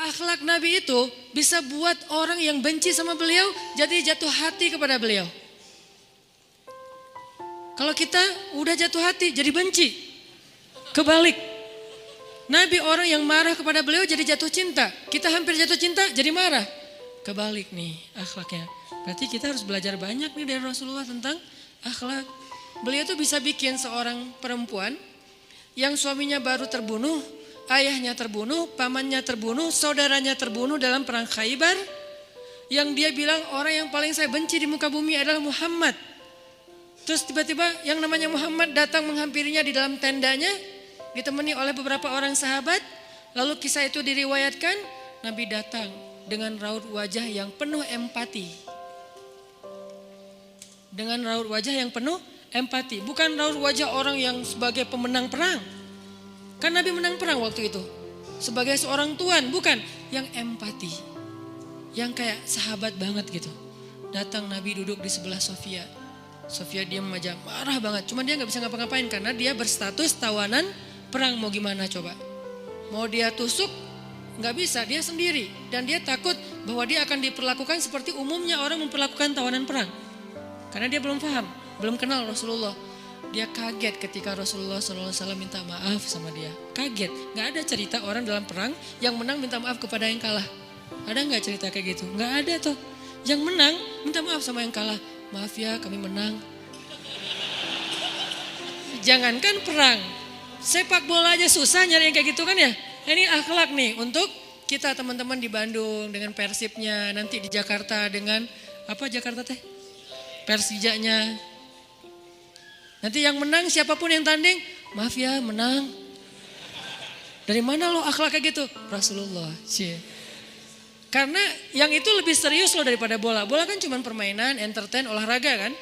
Akhlak Nabi itu bisa buat orang yang benci sama beliau jadi jatuh hati kepada beliau. Kalau kita udah jatuh hati jadi benci. Kebalik. Nabi orang yang marah kepada beliau jadi jatuh cinta. Kita hampir jatuh cinta jadi marah. Kebalik nih akhlaknya. Berarti kita harus belajar banyak nih dari Rasulullah tentang akhlak. Beliau tuh bisa bikin seorang perempuan yang suaminya baru terbunuh, ayahnya terbunuh, pamannya terbunuh, saudaranya terbunuh dalam perang Khaybar. Yang dia bilang orang yang paling saya benci di muka bumi adalah Muhammad. Terus tiba-tiba yang namanya Muhammad datang menghampirinya di dalam tendanya, ditemani oleh beberapa orang sahabat. Lalu kisah itu diriwayatkan, Nabi datang dengan raut wajah yang penuh empati. Dengan raut wajah yang penuh empati. Bukan raut wajah orang yang sebagai pemenang perang. Kan Nabi menang perang waktu itu. Sebagai seorang tuan, bukan. Yang empati. Yang kayak sahabat banget gitu. Datang Nabi duduk di sebelah Sofia. Sofia diam aja, marah banget. Cuma dia gak bisa ngapa-ngapain karena dia berstatus tawanan perang. Mau gimana coba? Mau dia tusuk? Gak bisa, dia sendiri. Dan dia takut bahwa dia akan diperlakukan seperti umumnya orang memperlakukan tawanan perang. Karena dia belum paham, belum kenal Rasulullah. Dia kaget ketika Rasulullah SAW minta maaf sama dia. Kaget, gak ada cerita orang dalam perang yang menang minta maaf kepada yang kalah. Ada gak cerita kayak gitu? Gak ada tuh. Yang menang minta maaf sama yang kalah. Maaf ya kami menang. Jangankan perang, sepak bola aja susah nyari yang kayak gitu kan ya. Ini akhlak nih untuk kita teman-teman di Bandung dengan Persibnya. Nanti di Jakarta dengan apa Jakarta teh? Persijanya. Nanti yang menang siapapun yang tanding, maaf ya menang. Dari mana lo akhlak kayak gitu? Rasulullah. Karena yang itu lebih serius loh daripada bola. Bola kan cuma permainan, entertain, olahraga kan.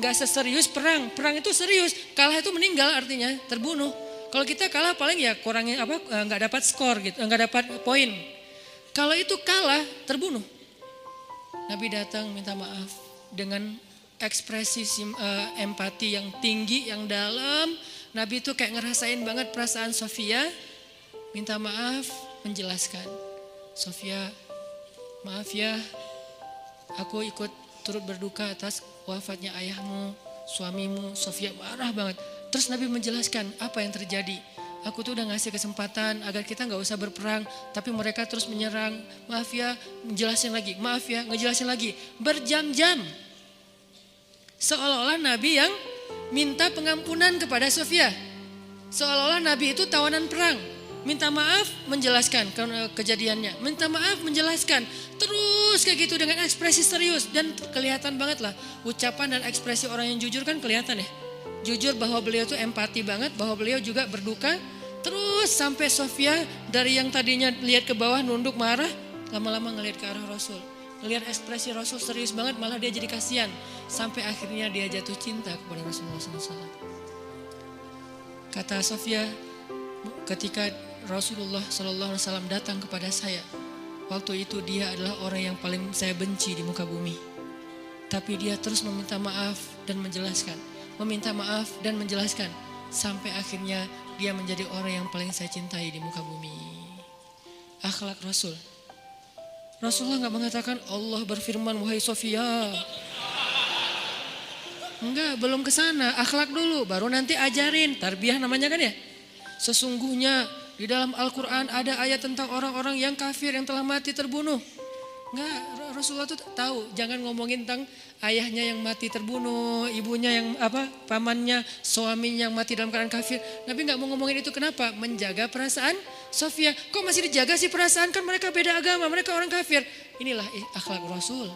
Gak seserius perang. Perang itu serius. Kalah itu meninggal artinya terbunuh. Kalau kita kalah paling ya kurangnya apa? Gak dapat skor gitu, gak dapat poin. Kalau itu kalah terbunuh. Nabi datang minta maaf dengan ekspresi empati yang tinggi, yang dalam. Nabi itu kayak ngerasain banget perasaan Sofia. Minta maaf, menjelaskan. Sofia, maaf ya, aku ikut turut berduka atas wafatnya ayahmu, suamimu. Sofia marah banget. Terus Nabi menjelaskan apa yang terjadi. Aku tuh udah ngasih kesempatan agar kita gak usah berperang. Tapi mereka terus menyerang. Maaf ya, ngejelasin lagi. Maaf ya, ngejelasin lagi. Berjam-jam. Seolah-olah Nabi yang minta pengampunan kepada Sofia. Seolah-olah Nabi itu tawanan perang. Minta maaf, menjelaskan kejadiannya. Minta maaf, menjelaskan. Terus kayak gitu dengan ekspresi serius. Dan kelihatan banget lah. Ucapan dan ekspresi orang yang jujur kan kelihatan ya. Jujur bahwa beliau tuh empati banget. Bahwa beliau juga berduka. Terus sampai Sofia dari yang tadinya lihat ke bawah nunduk marah. Lama-lama ngelihat ke arah Rasul. Ngelihat ekspresi Rasul serius banget. Malah dia jadi kasihan. Sampai akhirnya dia jatuh cinta kepada Rasulullah SAW. Kata Sofia, ketika Rasulullah SAW datang kepada saya, waktu itu dia adalah orang yang paling saya benci di muka bumi. Tapi dia terus meminta maaf dan menjelaskan. Meminta maaf dan menjelaskan. Sampai akhirnya dia menjadi orang yang paling saya cintai di muka bumi. Akhlak Rasul. Rasulullah gak mengatakan Allah berfirman wahai Sofia. Enggak, belum ke sana. Akhlak dulu, baru nanti ajarin. Tarbiyah namanya kan ya. Sesungguhnya di dalam Al-Quran ada ayat tentang orang-orang yang kafir yang telah mati terbunuh. Enggak, Rasulullah tuh tahu. Jangan ngomongin tentang ayahnya yang mati terbunuh, ibunya yang pamannya, suaminya yang mati dalam keadaan kafir. Nabi enggak mau ngomongin itu, kenapa? Menjaga perasaan Sofia. Kok masih dijaga sih perasaan? Kan mereka beda agama, mereka orang kafir. Inilah akhlak Rasul.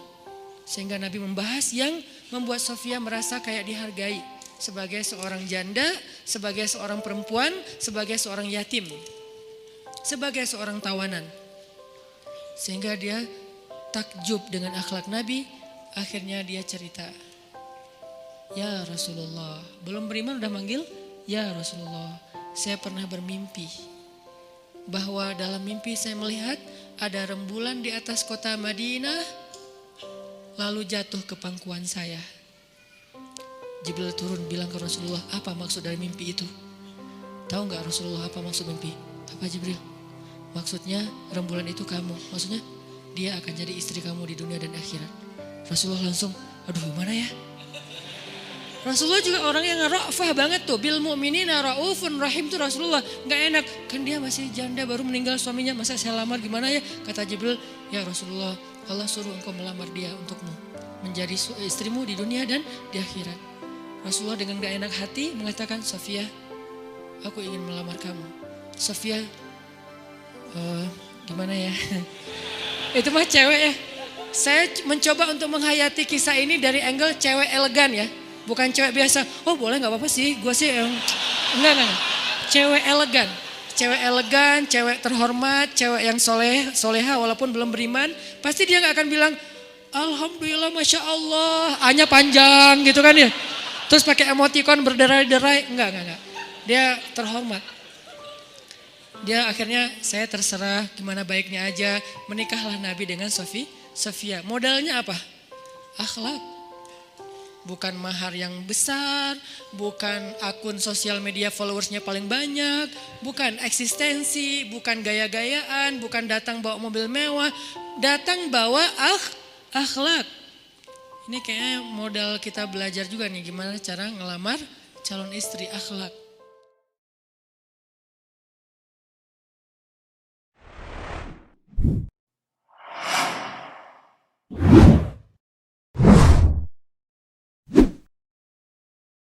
Sehingga Nabi membahas yang membuat Sofia merasa kayak dihargai. Sebagai seorang janda, sebagai seorang perempuan, sebagai seorang yatim. Sebagai seorang tawanan. Sehingga dia takjub dengan akhlak Nabi. Akhirnya dia cerita. Ya Rasulullah, belum beriman udah manggil, ya Rasulullah, saya pernah bermimpi. Bahwa dalam mimpi saya melihat ada rembulan di atas kota Madinah. Lalu jatuh ke pangkuan saya. Jibril turun bilang ke Rasulullah, apa maksud dari mimpi itu? Tahu nggak Rasulullah apa maksud mimpi? Apa Jibril? Maksudnya rembulan itu kamu. Maksudnya dia akan jadi istri kamu di dunia dan akhirat. Rasulullah langsung, aduh gimana ya? Rasulullah juga orang yang ra'fah banget tuh. Bil mu'minina ra'ufun rahim tuh Rasulullah. Gak enak, kan dia masih janda baru meninggal suaminya. Masa saya lamar gimana ya? Kata Jibril, ya Rasulullah, Allah suruh engkau melamar dia untukmu. Menjadi istrimu di dunia dan di akhirat. Rasulullah dengan gak enak hati mengatakan, Sofia, aku ingin melamar kamu. Sofia, gimana ya? Itu mah cewek ya. Saya mencoba untuk menghayati kisah ini dari angle cewek elegan ya. Bukan cewek biasa, oh boleh gak apa-apa sih, gue sih enggak. Cewek elegan, cewek terhormat, cewek yang soleha walaupun belum beriman. Pasti dia gak akan bilang, Alhamdulillah Masya Allah, A-nya panjang gitu kan ya. Terus pakai emoticon berderai-derai, enggak. Dia terhormat. Dia akhirnya saya terserah gimana baiknya aja, menikahlah Nabi dengan Sofia. Modalnya apa? Akhlak. Bukan mahar yang besar, bukan akun sosial media followersnya paling banyak, bukan eksistensi, bukan gaya-gayaan, bukan datang bawa mobil mewah, datang bawa akhlak. Ini kayaknya modal kita belajar juga nih gimana cara ngelamar calon istri, akhlak.